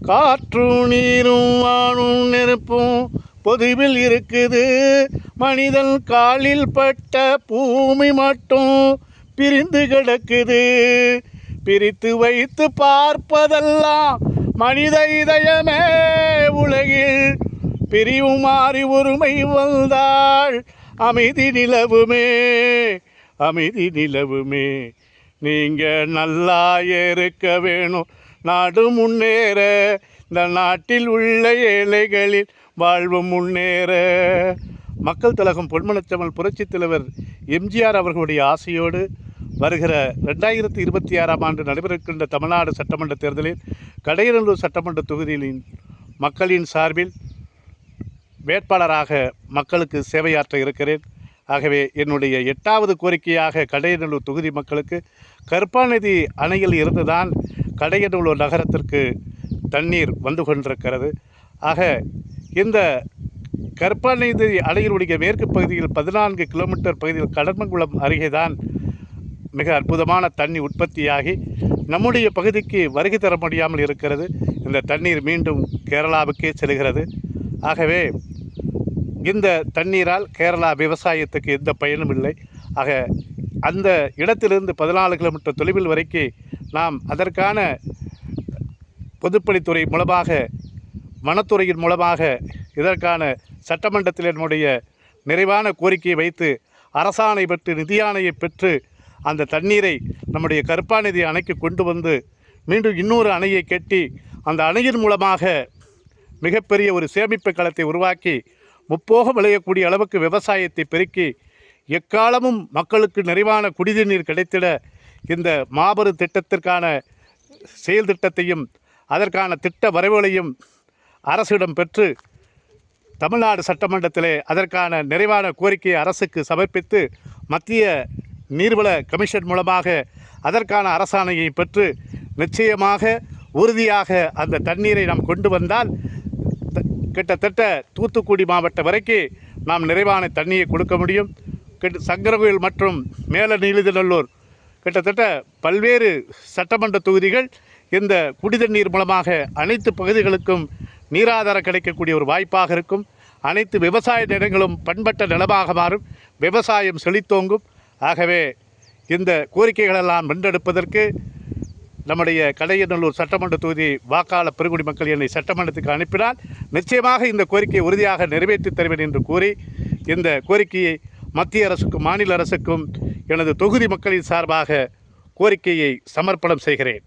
காற்றும் நீரும் வானும் நெருப்பும் பொதுவில் இருக்குது. மனிதன் காலில் பட்ட பூமி மட்டும் பிரிந்து கிடக்குது. பிரித்து வைத்து பார்ப்பதெல்லாம் மனித இதயமே. உலகில் பிரிவு மாறி ஒருமை வந்தாள் அமைதி நிலவுமே, அமைதி நிலவுமே. நீங்கள் நல்லா இருக்க வேணும், நாடு முன்னேற. இந்த நாட்டில் உள்ள ஏழைகளில் வாழ்வு முன்னேற. மக்கள் திலகம் பொன்மனச்செம்மல் புரட்சித் தலைவர் எம்ஜிஆர் அவர்களுடைய ஆசையோடு வருகிற 2026ஆம் ஆண்டு நடைபெறக்கின்ற தமிழ்நாடு சட்டமன்ற தேர்தலில் கடையநல்லூர் சட்டமன்ற தொகுதியின் மக்களின் சார்பில் வேட்பாளராக மக்களுக்கு சேவையாற்ற இருக்கிறேன். ஆகவே என்னுடைய 8வது கோரிக்கையாக கடையநல்லூர் தொகுதி மக்களுக்கு கருப்பாநதி அணையில் இருந்துதான் கடையநல்லூர் நகரத்திற்கு தண்ணீர் வந்து கொண்டிருக்கிறது. ஆக இந்த கருப்பாநதி அணையினுடைய மேற்கு பகுதியில் 14 கிலோமீட்டர் பகுதியில் கடம்பங்குளம் அருகே தான் மிக அற்புதமான தண்ணி உற்பத்தியாகி நம்முடைய பகுதிக்கு வருகை தர முடியாமல் இருக்கிறது. இந்த தண்ணீர் மீண்டும் கேரளாவுக்கே செல்கிறது. ஆகவே இந்த தண்ணீரால் கேரளா விவசாயத்துக்கு எந்த பயனும் இல்லை. ஆக அந்த இடத்திலிருந்து 14 கிலோமீட்டர் தொலைவில் வரைக்கும் நாம் அதற்கான பொதுப்பணித்துறை மூலமாக, வனத்துறையின் மூலமாக இதற்கான சட்டமன்றத்தில் என்னுடைய நிறைவான கோரிக்கையை வைத்து அரசாணை பெற்று நிதியாணையை பெற்று அந்த தண்ணீரை நம்முடைய கருப்பாநதி அணைக்கு கொண்டு வந்து மீண்டும் இன்னொரு அணையை கட்டி அந்த அணையின் மூலமாக மிகப்பெரிய ஒரு சேமிப்பு களத்தை உருவாக்கி முப்போகம் விளையக்கூடிய அளவுக்கு விவசாயத்தை பெருக்கி எக்காலமும் மக்களுக்கு நிறைவான குடிநீர் கிடைத்திட இந்த மாபெரும் திட்டத்திற்கான செயல் திட்டத்தையும் அதற்கான திட்ட வரைவுகளையும் அரசிடம் பெற்று தமிழ்நாடு சட்டமன்றத்திலே அதற்கான நிறைவான கோரிக்கையை அரசுக்கு சமர்ப்பித்து மத்திய நீர்வள கமிஷன் மூலமாக அதற்கான அரசாணையை பெற்று நிச்சயமாக உறுதியாக அந்த தண்ணீரை நாம் கொண்டு வந்தால் கிட்டத்தட்ட தூத்துக்குடி மாவட்டம் வரைக்கும் நாம் நிறைவான தண்ணியை கொடுக்க முடியும். சங்கரகோயில் மற்றும் மேல நீலிதநல்லூர் கிட்டத்தட்ட பல்வேறு சட்டமன்ற தொகுதிகள் இந்த குடிதண்ணீர் மூலமாக அனைத்து பகுதிகளுக்கும் நீராதாரம் கிடைக்கக்கூடிய ஒரு வாய்ப்பாக இருக்கும். அனைத்து விவசாய நிலங்களும் பண்பட்ட நிலமாக மாறும், விவசாயம் செழித்தோங்கும். ஆகவே இந்த கோரிக்கைகளெல்லாம் வென்றெடுப்பதற்கு நம்முடைய கடையநல்லூர் சட்டமன்ற தொகுதி வாக்காளர் பெருங்குடி மக்கள் என்னை சட்டமன்றத்துக்கு அனுப்பினால் நிச்சயமாக இந்த கோரிக்கையை உறுதியாக நிறைவேற்றி தருவேன் என்று கூறி இந்த கோரிக்கையை மத்திய அரசுக்கும் மாநில அரசுக்கும் எனது தொகுதி மக்களின் சார்பாக கோரிக்கையை சமர்ப்பணம் செய்கிறேன்.